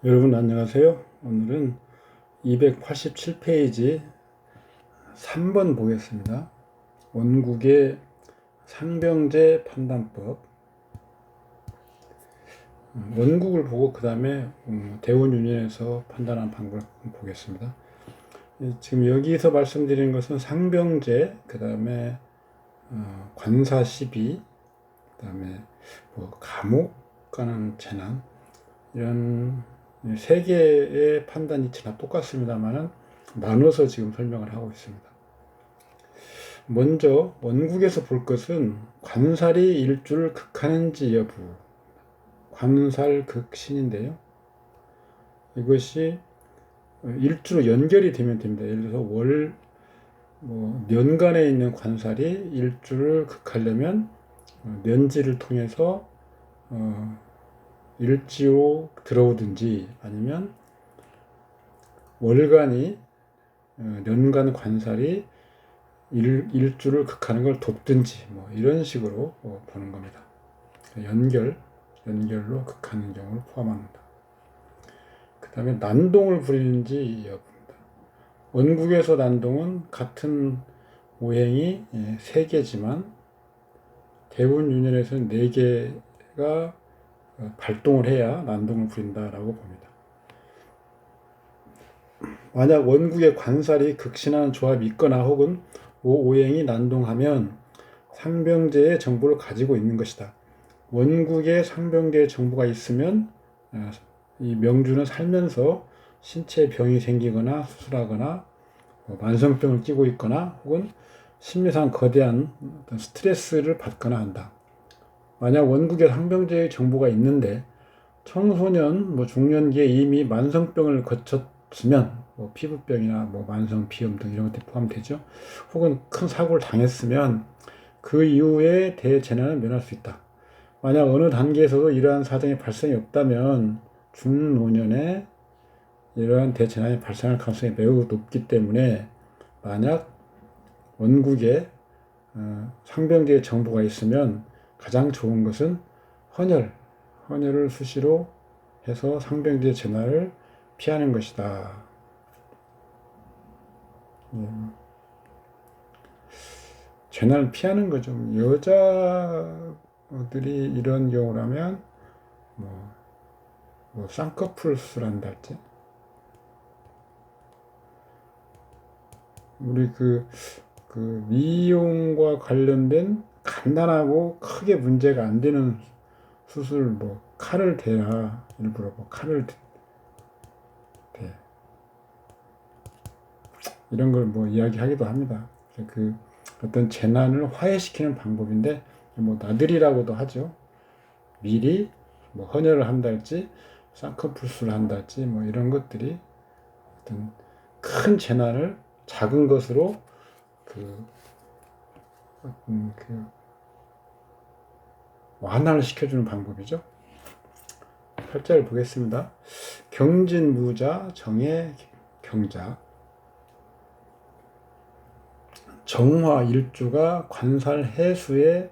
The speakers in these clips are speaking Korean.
여러분 안녕하세요. 오늘은 287페이지 3번 보겠습니다. 원국의 상병제 판단법. 원국을 보고 그 다음에 대운윤회에서 판단한 방법을 보겠습니다. 지금 여기서 말씀드리는 것은 상병제, 그 다음에 관사시비, 그 다음에 감옥 가는 재난, 이런 세 개의 판단이 다 똑같습니다만은 나눠서 지금 설명을 하고 있습니다. 먼저 원국에서 볼 것은 관살이 일주를 극하는지 여부, 관살극신인데요. 이것이 일주로 연결이 되면 됩니다. 예를 들어서 년간에 있는 관살이 일주를 극하려면 년지를 통해서 일지로 들어오든지 아니면 월간이 년간 관살이 일주를 극하는 걸 돕든지 이런 식으로 보는 겁니다. 연결로 극하는 경우를 포함합니다. 그 다음에 난동을 부리는지 여부입니다. 원국에서 난동은 같은 오행이 3개지만 대운윤회에서는 4개가 발동을 해야 난동을 부린다라고 봅니다. 만약 원국의 관살이 극신하는 조합이 있거나 혹은 오행이 난동하면 상병제의 정보를 가지고 있는 것이다. 원국에 상병제의 정보가 있으면 이 명주는 살면서 신체에 병이 생기거나 수술하거나 만성병을 끼고 있거나 혹은 심리상 거대한 스트레스를 받거나 한다. 만약 원국에 상병제의 정보가 있는데 청소년, 중년기에 이미 만성병을 거쳤으면 피부병이나 만성 비염 등 이런 것들이 포함되죠. 혹은 큰 사고를 당했으면 그 이후에 대재난을 면할 수 있다. 만약 어느 단계에서도 이러한 사정이 발생이 없다면 중노년에 이러한 대재난이 발생할 가능성이 매우 높기 때문에 만약 원국에 상병제의 정보가 있으면 가장 좋은 것은 헌혈을 수시로 해서 상병제 재난을 피하는 것이다. 재난을 피하는 거죠. 여자들이 이런 경우라면 쌍꺼풀 수술한달지. 우리 그 미용과 관련된 간단하고 크게 문제가 안 되는 수술, 칼을 대야 일부러 칼을 대 이런 걸 이야기하기도 합니다. 그 어떤 재난을 화해시키는 방법인데 나들이라고도 하죠. 미리 헌혈을 한달지 쌍꺼풀 수술을 한달지 이런 것들이 어떤 큰 재난을 작은 것으로 완화를 시켜주는 방법이죠. 팔자를 보겠습니다. 경진무자, 정해, 경자. 정화 일주가 관살 해수에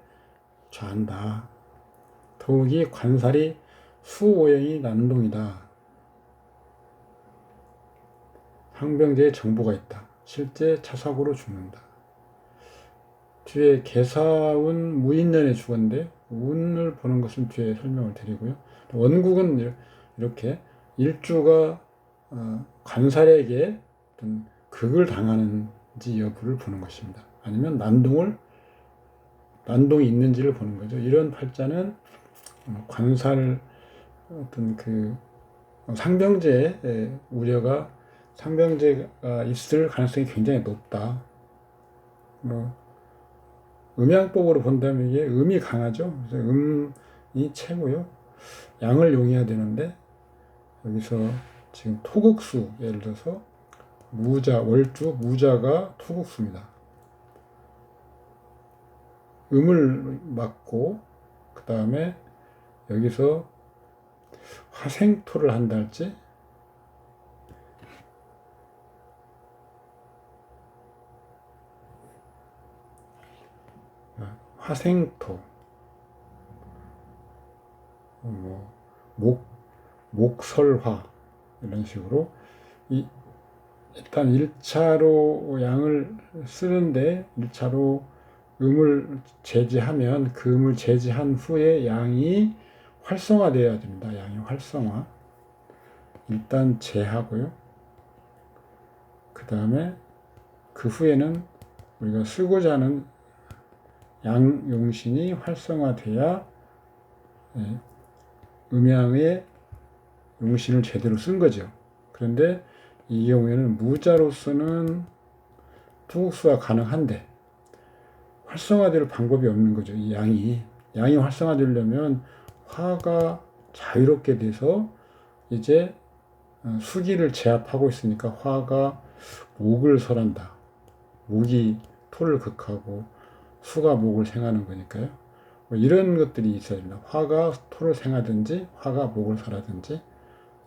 좌한다. 더욱이 관살이 수오행이 난동이다. 상병제에 정보가 있다. 실제 차사고로 죽는다. 뒤에 개사운 무인년에 죽었는데 운을 보는 것은 뒤에 설명을 드리고요. 원국은 이렇게 일주가 관살에게 어떤 극을 당하는지 여부를 보는 것입니다. 아니면 난동이 있는지를 보는 거죠. 이런 팔자는 관살 어떤 상병제의 우려가 상병제가 있을 가능성이 굉장히 높다. 음양법으로 본다면 이게 음이 강하죠. 그래서 음이 최고요. 양을 용해야 되는데 여기서 지금 토국수, 예를 들어서 월주 무자가 토국수입니다. 음을 맞고 그 다음에 여기서 화생토를 한달지 화생토, 목설화, 이런 식으로 일단 1차로 양을 쓰는데 1차로 음을 제지하면 그 음을 제지한 후에 양이 활성화되어야 됩니다. 양이 활성화. 일단 제하고요. 그 다음에 그 후에는 우리가 쓰고자 하는 양용신이 활성화돼야 음양의 용신을 제대로 쓴 거죠. 그런데 이 경우에는 무자로서는 투국수가 가능한데 활성화될 방법이 없는 거죠. 이 양이 활성화되려면 화가 자유롭게 돼서 이제 수기를 제압하고 있으니까 화가 목을 설한다. 목이 토를 극하고 수가 목을 생하는 거니까요. 뭐 이런 것들이 있어야 됩니다. 화가 토를 생하든지 화가 목을 설하든지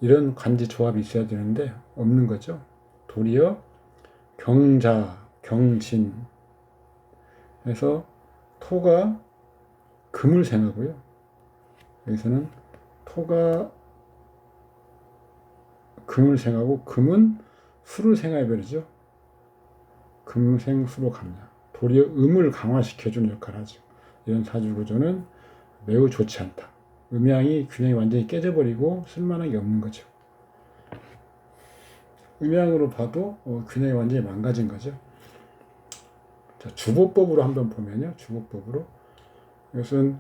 이런 관지 조합이 있어야 되는데 없는 거죠. 도리어 경자, 경진 해서 토가 금을 생하고요. 여기서는 토가 금을 생하고 금은 수를 생해버리죠. 금생수로 갑니다. 도리어 음을 강화시켜주는 역할을 하죠. 이런 사주구조는 매우 좋지 않다. 음양이 균형이 완전히 깨져버리고 쓸만한 게 없는 거죠. 음양으로 봐도 균형이 완전히 망가진 거죠. 자, 주보법으로 한번 보면요. 주보법으로 이것은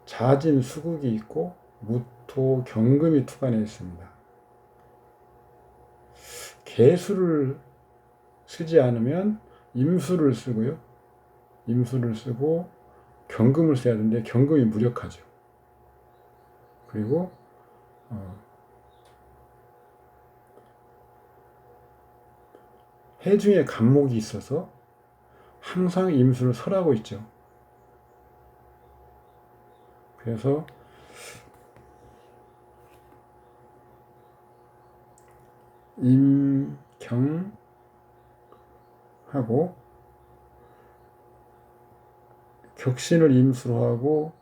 자진 수국이 있고 무토 경금이 투관해 있습니다. 개수를 쓰지 않으면 임수를 쓰고요. 임수를 쓰고 경금을 써야 되는데 경금이 무력하죠. 그리고 해중에 간목이 있어서 항상 임수를 설하고 있죠. 그래서 임경하고 격신을 임수로 하고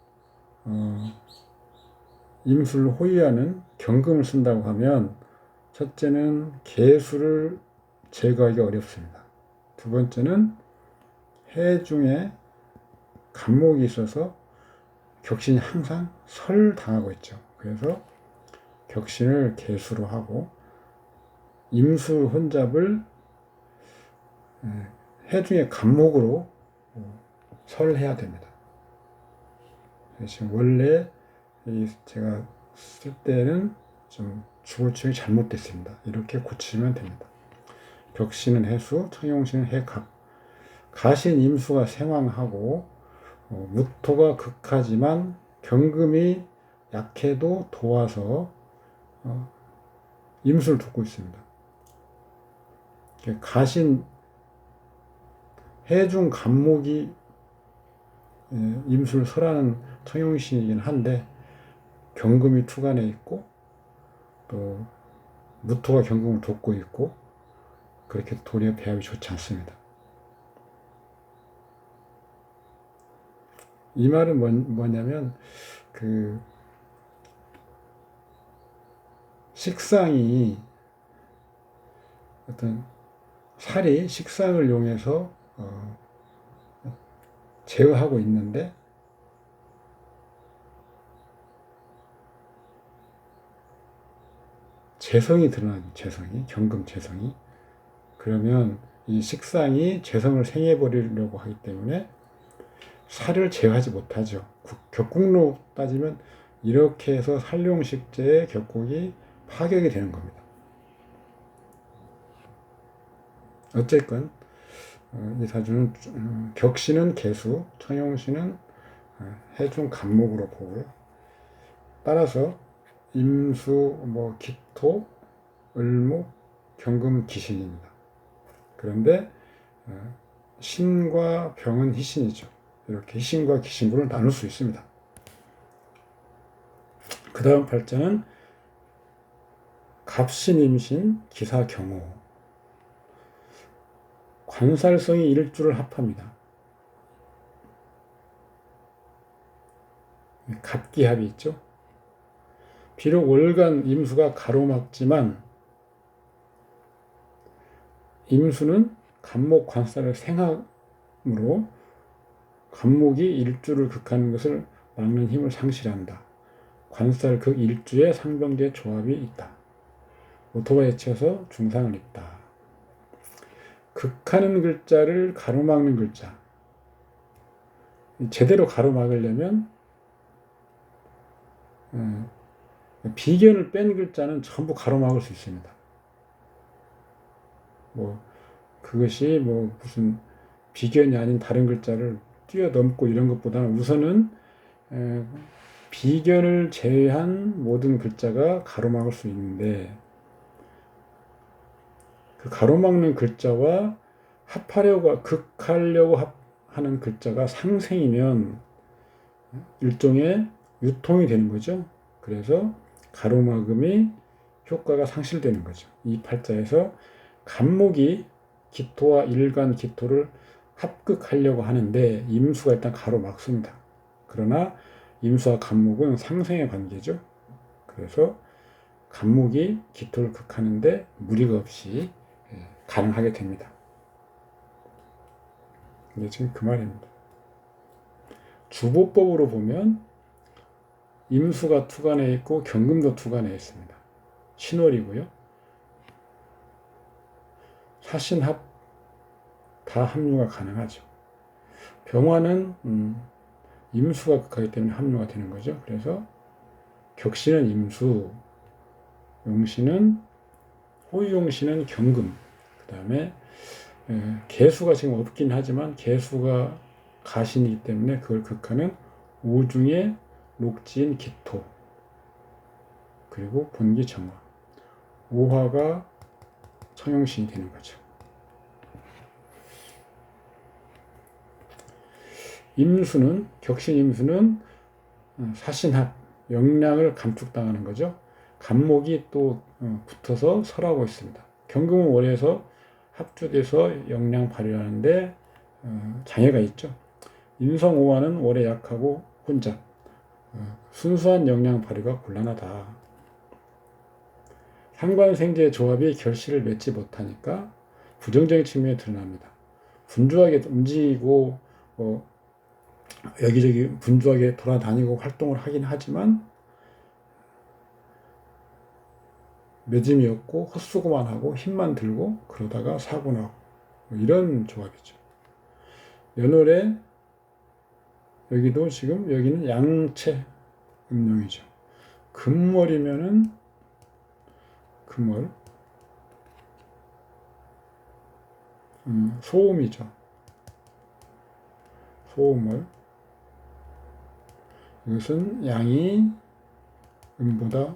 임수를 호위하는 경금을 쓴다고 하면 첫째는 개수를 제거하기 어렵습니다. 두 번째는 해중에 간목이 있어서 격신이 항상 설당하고 있죠. 그래서 격신을 개수로 하고 임수 혼잡을 해중의 간목으로 설해야 됩니다. 지금 원래 제가 쓸 때는 좀 주보충이 잘못됐습니다. 이렇게 고치면 됩니다. 격신은 해수, 청용신은 해갑. 가신 임수가 생황하고 무토가 극하지만 경금이 약해도 도와서 임수를 돕고 있습니다. 가신 해중 간목이 임수를 설하는 청용신이긴 한데 경금이 투관해 있고 또 무토가 경금을 돕고 있고 그렇게 도리어 배합이 좋지 않습니다. 이 말은 뭐냐면 그 식상이 어떤 살이 식상을 이용해서 제어하고 있는데 재성이 드러나는 경금 재성이 그러면 이 식상이 재성을 생해버리려고 하기 때문에 살을 제어하지 못하죠. 격국로 따지면 이렇게 해서 살룡식재의 격국이 파격이 되는 겁니다. 어쨌건 이 사주는 격신은 개수, 청용신은 해중 간목으로 보고요. 따라서 임수, 기토, 을목, 경금은 기신입니다. 그런데 신과 병은 희신이죠. 이렇게 희신과 기신구를 나눌 수 있습니다. 그 다음 팔자는 갑신임신, 기사경호. 관살성이 일주를 합합니다. 갑기합이 있죠. 비록 월간 임수가 가로막지만 임수는 간목 관살을 생함으로 간목이 일주를 극하는 것을 막는 힘을 상실한다. 관살 극 일주에 상병제 조합이 있다. 오토바이에 치여서 중상을 입다. 극하는 글자를 가로막는 글자. 제대로 가로막으려면 비견을 뺀 글자는 전부 가로막을 수 있습니다. 그것이 무슨 비견이 아닌 다른 글자를 뛰어넘고 이런 것보다는 우선은 비견을 제외한 모든 글자가 가로막을 수 있는데, 그 가로막는 글자와 극하려고 하는 글자가 상생이면 일종의 유통이 되는 거죠. 그래서 가로막음이 효과가 상실되는 거죠. 이 팔자에서 간목이 기토와 일간 기토를 합극하려고 하는데 임수가 일단 가로막습니다. 그러나 임수와 간목은 상생의 관계죠. 그래서 간목이 기토를 극하는데 무리가 없이 가능하게 됩니다. 이게 지금 그 말입니다. 주보법으로 보면 임수가 투간에 있고 경금도 투간에 있습니다. 신월이고요. 사신합 다 합류가 가능하죠. 병화는 임수가 극하기 때문에 합류가 되는 거죠. 그래서 격신은 임수, 용신은 호유용신은 경금, 그 다음에 개수가 지금 없긴 하지만 개수가 가신이기 때문에 그걸 극하는 오중의 녹지인 기토, 그리고 본기 정화, 오화가 청용신이 되는 거죠. 임수는, 격신 임수는 사신합, 영량을 감축당하는 거죠. 간목이 또 붙어서 설하고 있습니다. 경금은 월에서 합주돼서 영량 발휘하는데 장애가 있죠. 인성오화는 월에 약하고 혼잡, 순수한 영량 발휘가 곤란하다. 상관생재 조합이 결실을 맺지 못하니까 부정적인 측면이 드러납니다. 분주하게 움직이고 여기저기 분주하게 돌아다니고 활동을 하긴 하지만 맺음이 없고 헛수고만 하고 힘만 들고 그러다가 사고 나고 이런 조합이죠. 연월에 여기도 지금 여기는 양채 음룡이죠. 금월이면은 금월 소음이죠. 소음월. 이것은 양이 음보다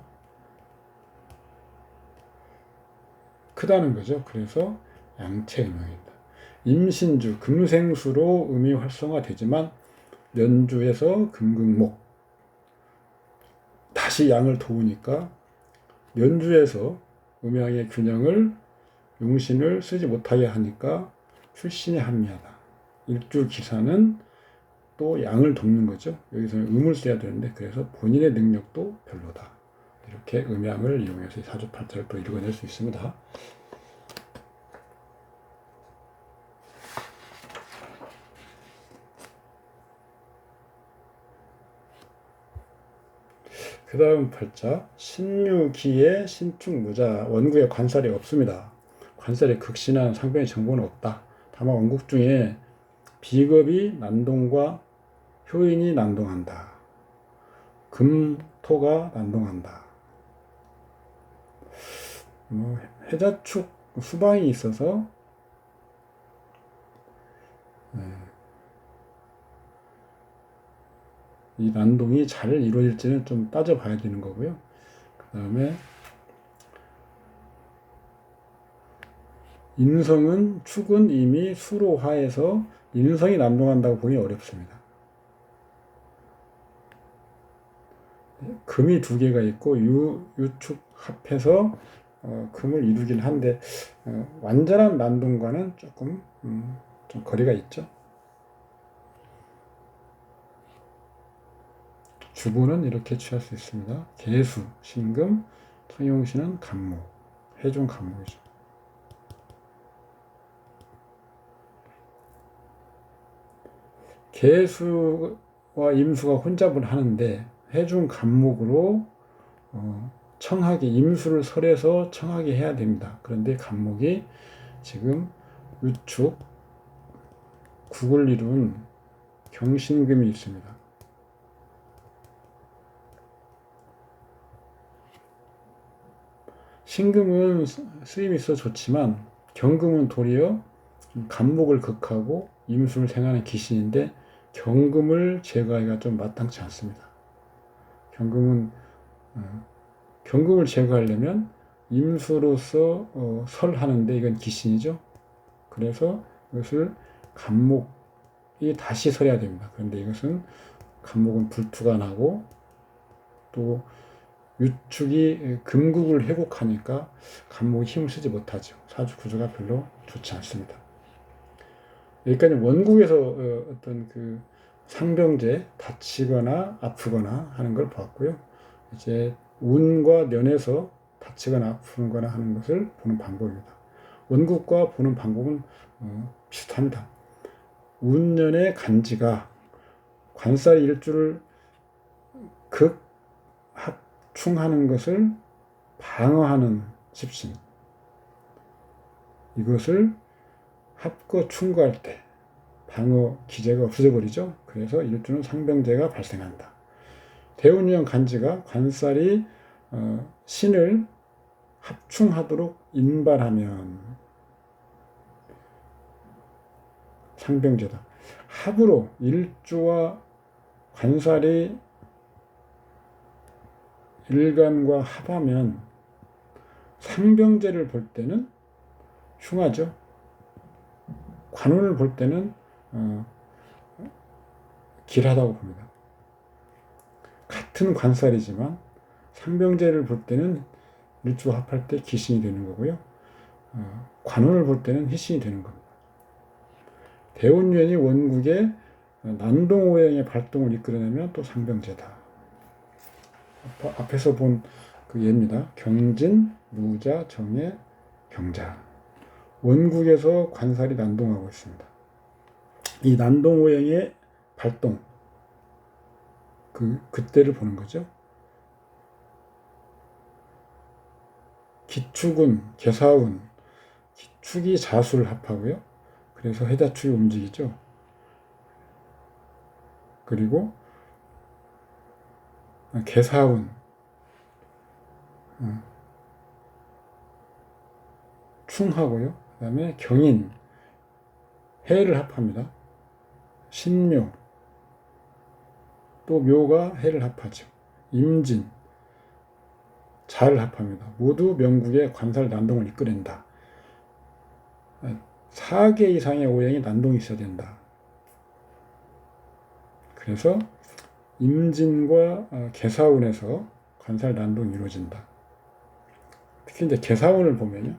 크다는 거죠. 그래서 양채 음양입니다. 임신주, 금생수로 음이 활성화되지만 년주에서 금극목, 다시 양을 도우니까 년주에서 음양의 균형을 용신을 쓰지 못하게 하니까 출신이 합리하다. 일주 기사는 또 양을 돕는 거죠. 여기서는 음을 써야 되는데 그래서 본인의 능력도 별로다. 이렇게 음양을 이용해서 사주팔자를 또 읽어낼 수 있습니다. 그 다음 팔자 신유기의 신축무자, 원국에 관살이 없습니다. 관살이 극신한 상병의 정보는 없다. 다만 원국 중에 비겁이 난동과 효인이 난동한다. 금토가 난동한다. 해자축 수방이 있어서 이 난동이 잘 이루어질지는 좀 따져봐야 되는 거고요. 그 다음에 인성은 축은 이미 수로 화해서 인성이 난동한다고 보기 어렵습니다. 금이 두 개가 있고 유축 합해서 금을 이루긴 한데 완전한 난동과는 조금 좀 거리가 있죠. 주보는 이렇게 취할 수 있습니다. 개수, 신금, 통용시는 간목, 해종 간목이죠. 개수와 임수가 혼잡을 하는데 해중 간목으로 청하게 임수를 설해서 청하게 해야 됩니다. 그런데 간목이 지금 유축, 국을 이룬 경신금이 있습니다. 신금은 쓰임이 있어 좋지만 경금은 도리어 간목을 극하고 임수를 생하는 기신인데 경금을 제거하기가 좀 마땅치 않습니다. 경금을 제거하려면 임수로서 설하는데 이건 기신이죠. 그래서 이것을 간목이 다시 설해야 됩니다. 그런데 이것은 간목은 불투가 나고 또 유축이 금국을 회복하니까 간목이 힘을 쓰지 못하죠. 사주 구조가 별로 좋지 않습니다. 여기까지 원국에서 어떤 그 상병제 다치거나 아프거나 하는 걸 보았고요. 이제 운과 년에서 다치거나 아프거나 하는 것을 보는 방법입니다. 원국과 보는 방법은 비슷합니다. 운년의 간지가 관살 일주를 극합충하는 것을 방어하는 집신, 이것을 합거 충고할 때 방어 기제가 없어져 버리죠. 그래서 일주는 상병제가 발생한다. 대운유형 간지가 관살이 신을 합충하도록 인발하면 상병제다. 합으로 일주와 관살이 일간과 합하면 상병제를 볼 때는 흉하죠. 관운을 볼 때는 길하다고 봅니다. 같은 관살이지만 상병제를 볼 때는 일주 합할 때 기신이 되는 거고요. 관운을 볼 때는 희신이 되는 겁니다. 대운년이 원국의 난동오행의 발동을 이끌어내면 또 상병제다. 앞에서 본 그 예입니다. 경진, 무자, 정해, 경자. 원국에서 관살이 난동하고 있습니다. 이 난동오행의 발동, 그때를 보는 거죠. 기축은, 개사운, 기축이 자수를 합하고요. 그래서 해자축이 움직이죠. 그리고 개사운, 충하고요. 그 다음에 경인, 해를 합합니다. 신묘, 또 묘가 해를 합하죠. 임진, 자를 합합니다. 모두 명국의 관살 난동을 이끌어낸다. 4개 이상의 오행이 난동이 있어야 된다. 그래서 임진과 개사운에서 관살 난동이 이루어진다. 특히 이제 개사운을 보면요.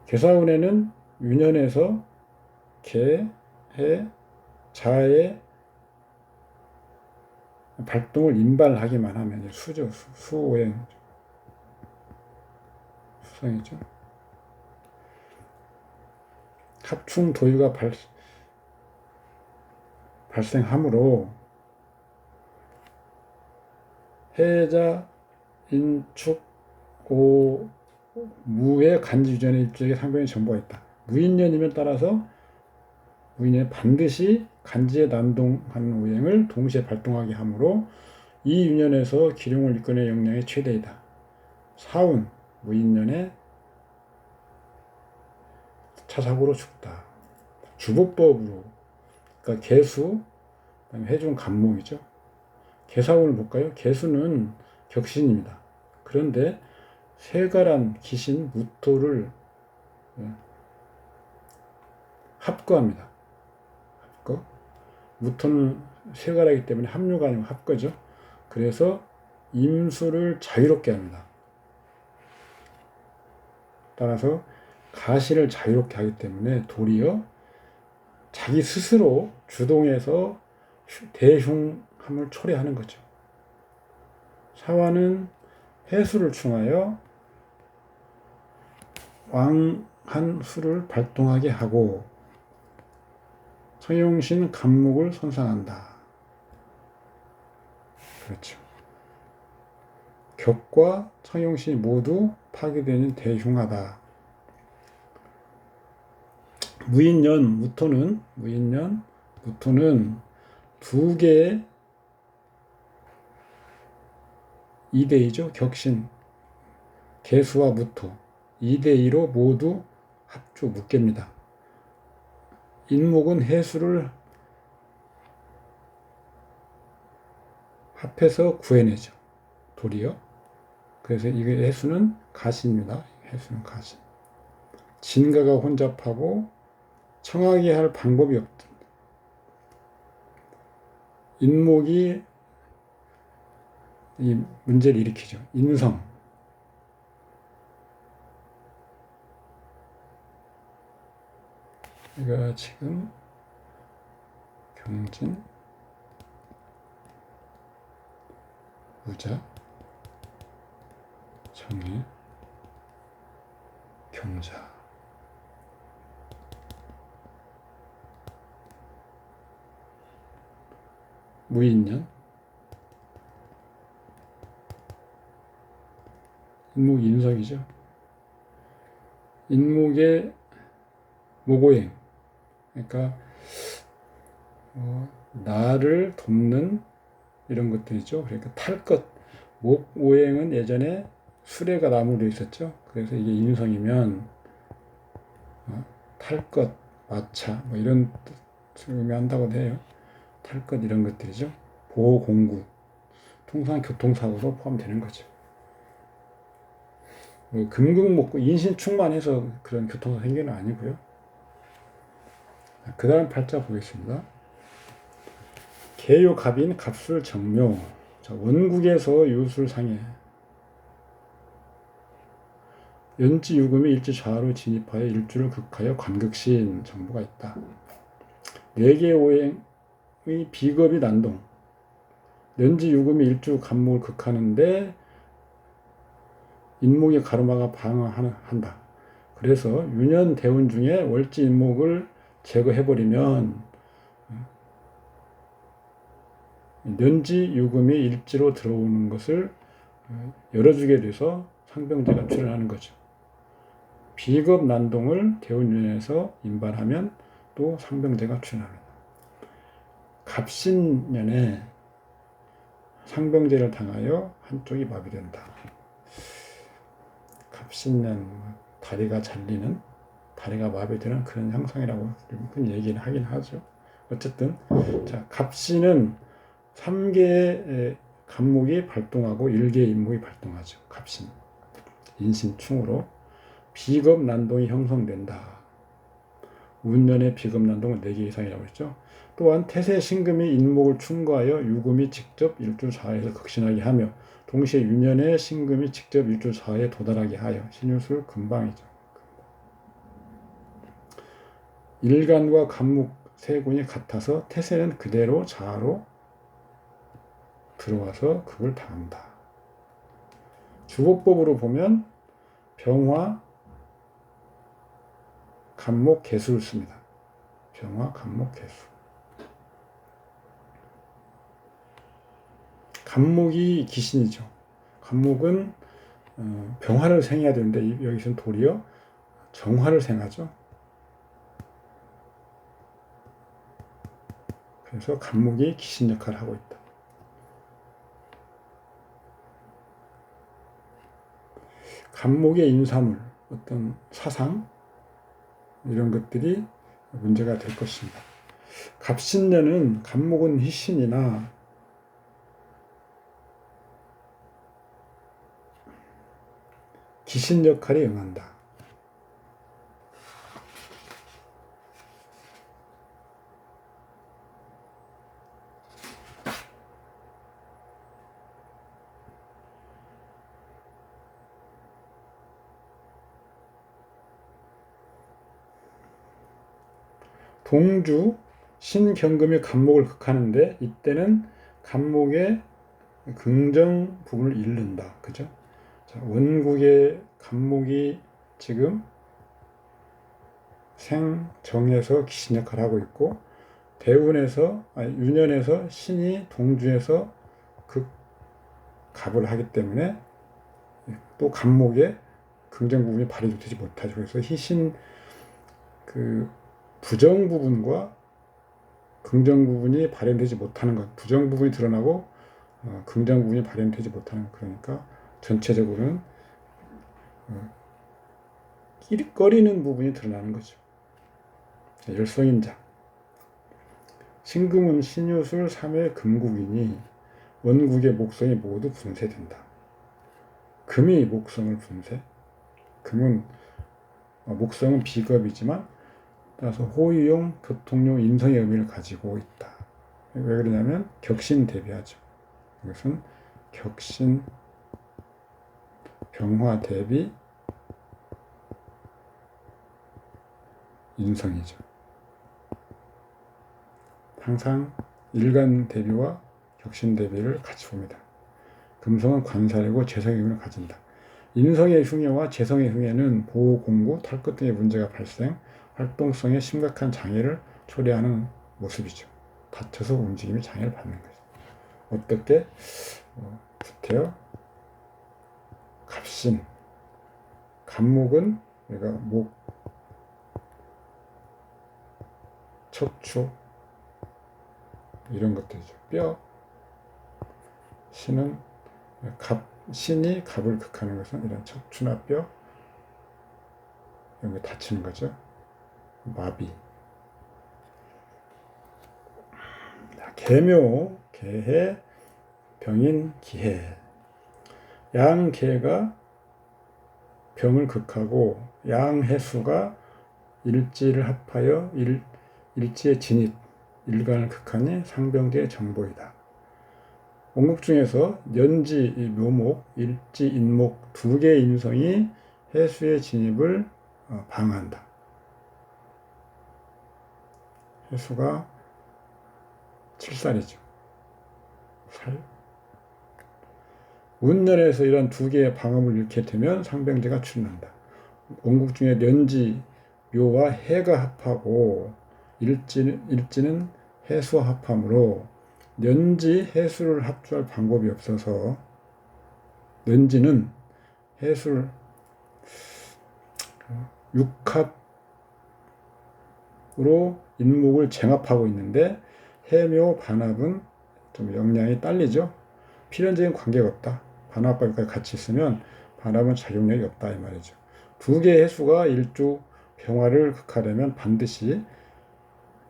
개사운에는 유년에서 개, 해, 자의 발동을 인발하기만 하면 수죠. 수오행. 수성이죠. 합충 도유가 발생하므로 해자, 인축, 오, 무의 간지 유전의 일주에게 상병의 정보가 있다. 무인년이면 따라서 무인년이 반드시 간지에 난동하는 오행을 동시에 발동하게 하므로 이 유년에서 기룡을 이끌어낼 역량이 최대이다. 사운, 무인년에 차사고로 죽다. 주보법으로, 그러니까 개수, 그다음에 해중 간목이죠. 개사운을 볼까요? 개수는 격신입니다. 그런데 세가란 기신 무토를 합거합니다. 합거. 무토는 세가라기 때문에 합류가 아니고 합거죠. 그래서 임수를 자유롭게 합니다. 따라서 가시를 자유롭게 하기 때문에 도리어 자기 스스로 주동해서 대흉 함을 초래하는 거죠. 사화는 해수를 충하여 왕한 수를 발동하게 하고 성용신 간목을 손상한다. 그렇죠. 격과 성용신이 모두 파괴되는 대흉하다. 무토는 두 개의 이대이죠. 격신, 개수와 무토 2대2로 모두 합주 묶입니다. 인목은 해수를 합해서 구해내죠. 도리어. 그래서 이게 해수는 가신입니다. 해수는 가신. 진가가 혼잡하고 청하게 할 방법이 없다. 인목이 이 문제를 일으키죠. 인성. 이거 지금 경진, 무자, 정해, 경자. 무인년, 인목 인석이죠. 인목의 모고행, 그러니까 나를 돕는 이런 것들이죠. 그러니까 탈 것, 목오행은 예전에 수레가 나무로 있었죠. 그래서 이게 인성이면 탈 것, 마차 뭐 이런 뜻을 의미한다고 해요. 탈 것 이런 것들이죠. 보호 공구, 통상 교통사고도 포함되는 거죠. 뭐 금극목고 인신충만해서 그런 교통사고 생기는 건 아니고요. 그 다음 팔자 보겠습니다. 개요갑인 갑술 정묘. 자, 원국에서 유술상해. 연지유금이 일지 좌로 진입하여 일주를 극하여 관극신 정보가 있다. 4개 오행의 비겁이 난동. 연지유금이 일주 간목을 극하는데 인목의 가르마가 방어한다. 그래서 유년 대운 중에 월지 인목을 제거해버리면 년지 유금이 일지로 들어오는 것을 열어주게 돼서 상병제가 출현하는 거죠. 비겁 난동을 대운년에서 인발하면 또 상병제가 출현합니다. 갑신년에 상병제를 당하여 한쪽이 마비된다. 갑신년 다리가 잘리는, 다리가 마비되는 그런 형상이라고 얘기를 하긴 하죠. 어쨌든 자, 갑신은 3개의 간목이 발동하고 1개의 인목이 발동하죠. 갑신. 인신충으로 비겁 난동이 형성된다. 운년의 비겁 난동은 4개 이상이라고 했죠. 또한 태세 신금이 인목을 충고하여 유금이 직접 일주 좌에서 극신하게 하며 동시에 유년의 신금이 직접 일주 좌에 도달하게 하여 신유술 금방이죠. 일간과 간목 세군이 같아서 태세는 그대로 좌로 들어와서 그걸 당한다. 주법법으로 보면 병화, 간목, 개수를 씁니다. 병화, 간목, 개수. 간목이 기신이죠. 간목은 병화를 생해야 되는데 여기서는 도리어 정화를 생하죠. 그래서 간목이 기신 역할을 하고 있다. 간목의 인사물, 어떤 사상 이런 것들이 문제가 될 것입니다. 갑신년은 간목은 희신이나 기신 역할에 응한다. 동주 신경금이 간목을 극하는데 이때는 간목의 긍정 부분을 잃는다. 그죠? 자, 원국의 간목이 지금 생정에서 귀신 역할을 하고 있고, 유년에서 신이 동주에서 갑을 하기 때문에 또 간목의 긍정 부분이 발휘되지 못하죠. 그래서 희신 부정 부분과 긍정 부분이 발현되지 못하는 것, 부정 부분이 드러나고 긍정 부분이 발현되지 못하는 것. 그러니까 전체적으로는 끼리꺼리는 부분이 드러나는 거죠. 열성인자. 신금은 신유술 3회 금국이니 원국의 목성이 모두 분쇄된다. 금이 목성을 분쇄. 금은 목성은 비겁이지만 따라서 호의용, 교통용, 인성의 의미를 가지고 있다. 왜 그러냐면 격신 대비하죠. 이것은 격신, 병화 대비, 인성이죠. 항상 일간 대비와 격신 대비를 같이 봅니다. 금성은 관살이고 재성의 의미를 가진다. 인성의 흉해와 재성의 흉해는 보호, 공부, 탈것 등의 문제가 발생, 활동성에 심각한 장애를 초래하는 모습이죠. 다쳐서 움직임이 장애를 받는 거죠. 어떻게? 부태요. 갑신. 갑목은 우리가 목, 척추 이런 것들이죠. 뼈. 신은 신이 갑을 극하는 것은 이런 척추나 뼈 이런 게 다치는 거죠. 마비. 계묘, 계해, 병인, 기해. 양계가 병을 극하고 양해수가 일지를 합하여 일지의 진입, 일간을 극하니 상병제의 정보이다. 원국 중에서 연지, 묘목, 일지, 인목 두 개의 인성이 해수의 진입을 방해한다. 해수가 7살이죠. 살. 운년에서 이런 두 개의 방음을 잃게 되면 상병제가 출현한다. 원국 중에 연지, 묘와 해가 합하고 일지는 해수와 합하므로 연지, 해수를 합주할 방법이 없어서 연지는 해수를 육합으로 인목을 쟁합하고 있는데 해묘, 반합은 좀 영향이 딸리죠. 필연적인 관계가 없다. 반합과 육합이 같이 있으면 반합은 작용력이 없다 이 말이죠. 두 개의 해수가 일주 병화를 극하려면 반드시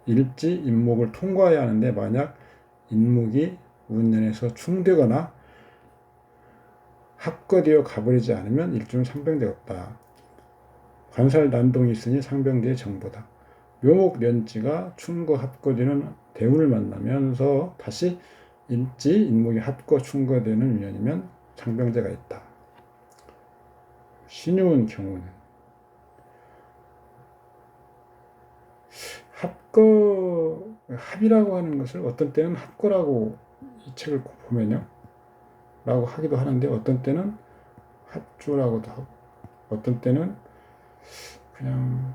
일지, 인목을 통과해야 하는데 만약 인목이 운년에서 충되거나 합거되어 가버리지 않으면 일주는 상병대가 없다. 관살 난동이 있으니 상병대의 정보다. 묘목 년지가 충거 합거되는 대운을 만나면서 다시 일지, 인목이 합거 충거되는 운년이면 상병대가 있다. 신유운 경우는 합이라고 하는 것을 어떤 때는 합거라고 이 책을 보면요 라고 하기도 하는데 어떤 때는 합주라고도 하고 어떤 때는 그냥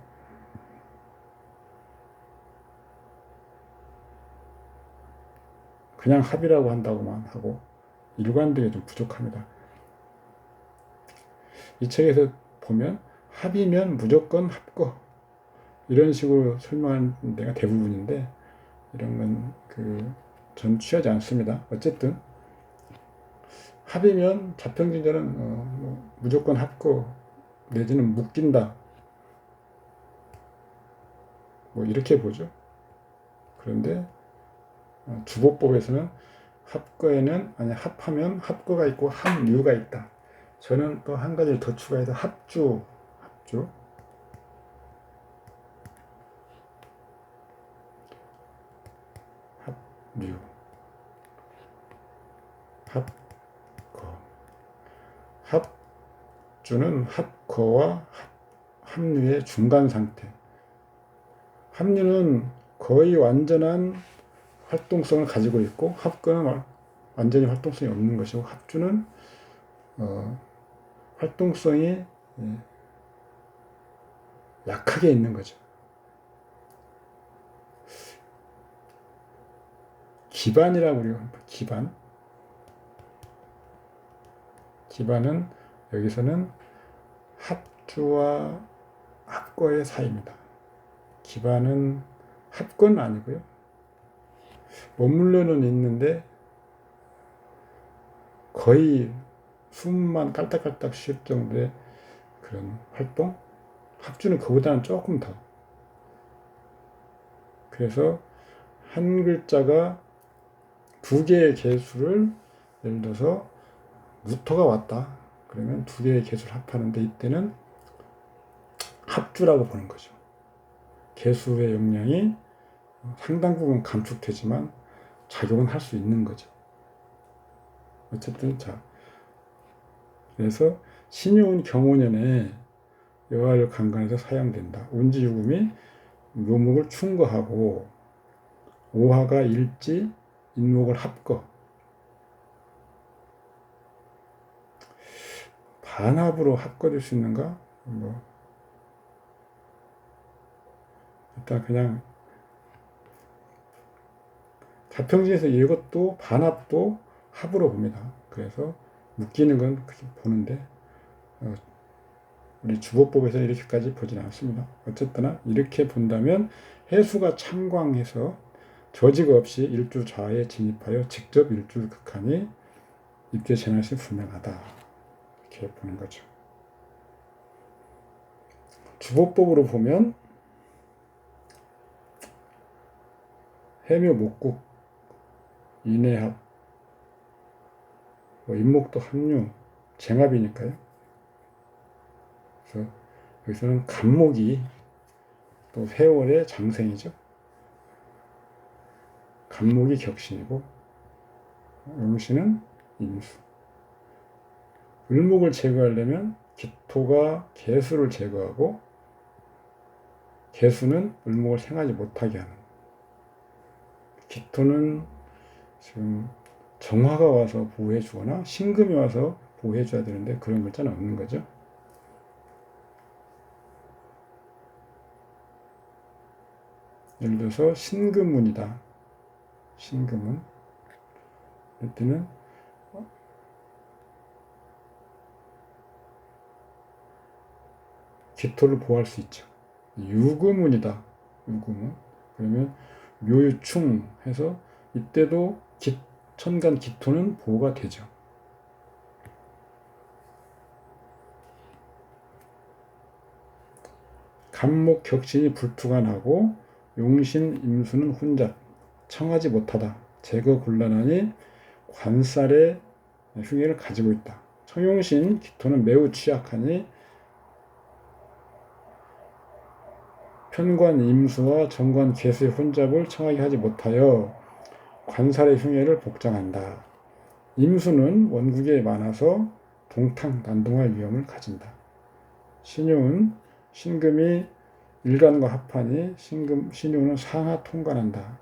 합이라고 한다고만 하고 일관되게 좀 부족합니다. 이 책에서 보면 합이면 무조건 합거 이런 식으로 설명하는 데가 대부분인데 이런 건 전 취하지 않습니다. 어쨌든 합이면 자평진자는 무조건 합거 내지는 묶인다 뭐 이렇게 보죠. 그런데 주보법에서는 합하면 합거가 있고 합류가 있다. 저는 또 한 가지를 더 추가해서 합주 합류 합거 합주는 합거와 합류의 중간 상태. 합류는 거의 완전한 활동성을 가지고 있고, 합근은 완전히 활동성이 없는 것이고, 합주는 활동성이 약하게 있는 거죠. 기반이라고 우리가 기반은 여기서는 합주와 합거의 사이입니다. 기반은 합건 아니고요. 머물러는 있는데 거의 숨만 깔딱깔딱 쉴 정도의 그런 활동? 합주는 그보다는 조금 더. 그래서 한 글자가 두 개의 개수를, 예를 들어서 무토가 왔다. 그러면 두 개의 개수를 합하는데 이때는 합주라고 보는 거죠. 개수의 역량이 상당 부분 감축되지만 작용은 할 수 있는 거죠. 어쨌든 그래서 신유은 경호년에 여하를 강간해서 사용된다. 운지유금이 묘목을 충거하고 오화가 일지 인목을 합거. 반합으로 합거될 수 있는가? 일단 그냥 자평지에서 이것도 반합도 합으로 봅니다. 그래서 묶이는 건 그렇게 보는데 우리 주보법에서 이렇게까지 보진 않습니다. 어쨌거나 이렇게 본다면 해수가 창광해서 저지가 없이 일주 좌에 진입하여 직접 일주 극한이 입계 재난시 분명하다. 이렇게 보는 거죠. 주보법으로 보면 해묘 목국 인해합 인목도 합류 쟁합이니까요. 그래서 여기서는 간목이 또 세월의 장생이죠. 간목이 격신이고 용신은 임수. 을목을 제거하려면 기토가 개수를 제거하고 개수는 을목을 생하지 못하게 하는. 기토는 지금 정화가 와서 보호해 주거나 신금이 와서 보호해 줘야 되는데 그런 글자는 없는 거죠. 예를 들어서 신금운이다. 신금은 이때는 기토를 보호할 수 있죠. 유금운이다. 유금운. 그러면 묘유충 해서 이때도 천간 기토는 보호가 되죠. 간목 격신이 불투가 나고 용신 임수는 혼잡 청하지 못하다. 제거 곤란하니 관살의 흉해를 가지고 있다. 청용신 기토는 매우 취약하니 편관 임수와 정관 개수의 혼잡을 청하게 하지 못하여 관살의 흉해를 복장한다. 임수는 원국에 많아서 동탕 난동할 위험을 가진다. 신유는 신금이 일간과 합하니 신유는 상하 통관한다.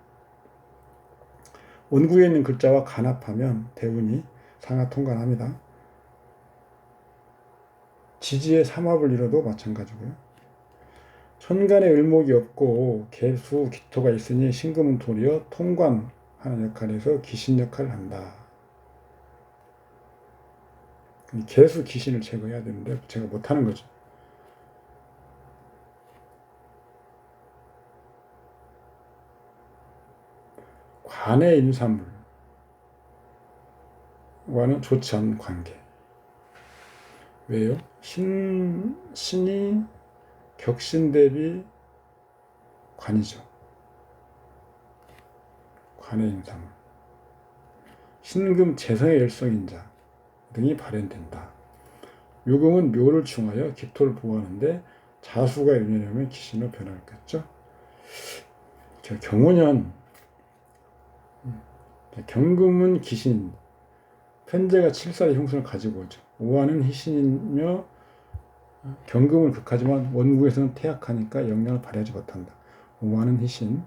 원국에 있는 글자와 간합하면 대운이 상하 통관합니다. 지지의 삼합을 이뤄도 마찬가지고요. 천간에 을목이 없고 개수 기토가 있으니 신금은 도리어 통관하는 역할에서 기신 역할을 한다. 개수 기신을 제거해야 되는데 제가 못하는 거죠. 관의 인사물과는 좋지 않은 관계. 왜요? 신이 격신 대비 관이죠. 관의 인사물. 신금 재성의 열성인자 등이 발현된다. 유금은 묘를 충하여 기토를 보호하는데 자수가 연연하면 기신으로 변할겠죠. 경호년 경금은 기신, 편제가 7살의 형성을 가지고 오죠. 오화는 희신이며 경금을 극하지만 원국에서는 태약하니까 영향을 발휘하지 못한다. 오화는 희신.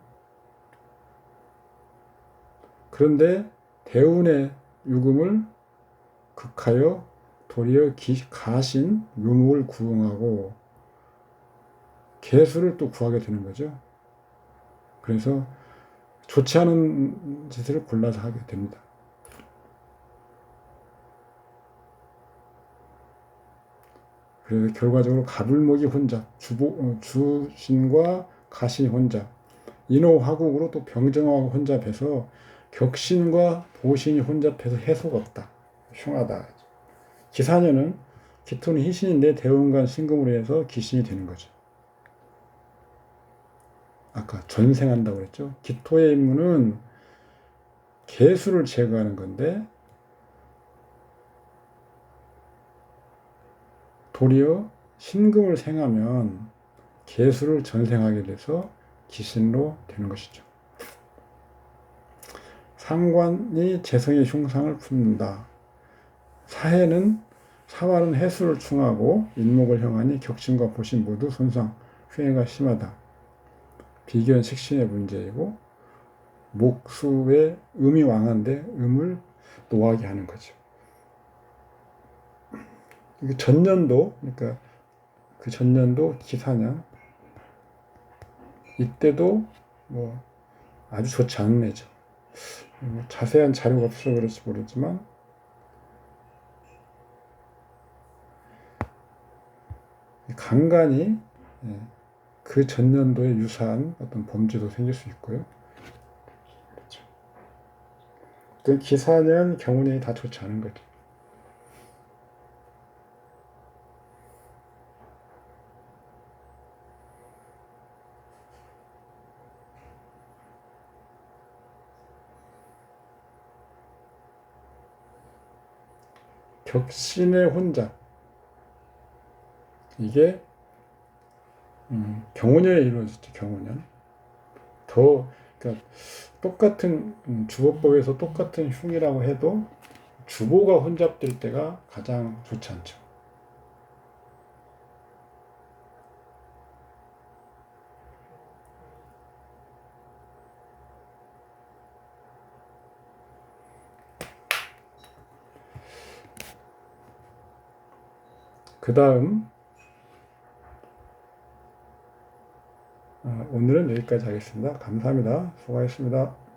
그런데 대운의 유금을 극하여 도리어 가신 묘목을 구응하고 개수를 또 구하게 되는 거죠. 그래서 좋지 않은 짓을 골라서 하게 됩니다. 그래서 결과적으로 가불목이 혼잡, 주신과 가신이 혼잡, 인호화국으로 또 병정하고 혼잡해서 격신과 보신이 혼잡해서 해소가 없다. 흉하다. 기사년은 기토는 희신인데 대운간 신금으로 해서 기신이 되는 거죠. 아까 전생한다고 그랬죠. 기토의 임무는 개수를 제거하는 건데 도리어 신금을 생하면 개수를 전생하게 돼서 기신으로 되는 것이죠. 상관이 재성의 흉상을 품는다. 사화는 해수를 충하고 인목을 형하니 격신과 보신 모두 손상, 흉해가 심하다. 비견 식신의 문제이고 목수의 음이 왕한데 음을 노하게 하는 거죠. 이게 전년도, 그러니까 그 전년도 기사년 이때도 뭐 아주 좋지 않은 해죠. 자세한 자료가 없어서 그럴지 모르지만 간간이 그 전년도에 유사한 어떤 범죄도 생길 수 있고요. 그렇죠. 그 기사년 경운이 다 좋지 않은 거죠. 격신의 혼잡, 이게 경운년에 이루어졌죠. 경운년. 그러니까 똑같은 주보법에서 똑같은 흉이라고 해도 주보가 혼잡될 때가 가장 좋지 않죠. 그 다음 오늘은 여기까지 하겠습니다. 감사합니다. 수고하셨습니다.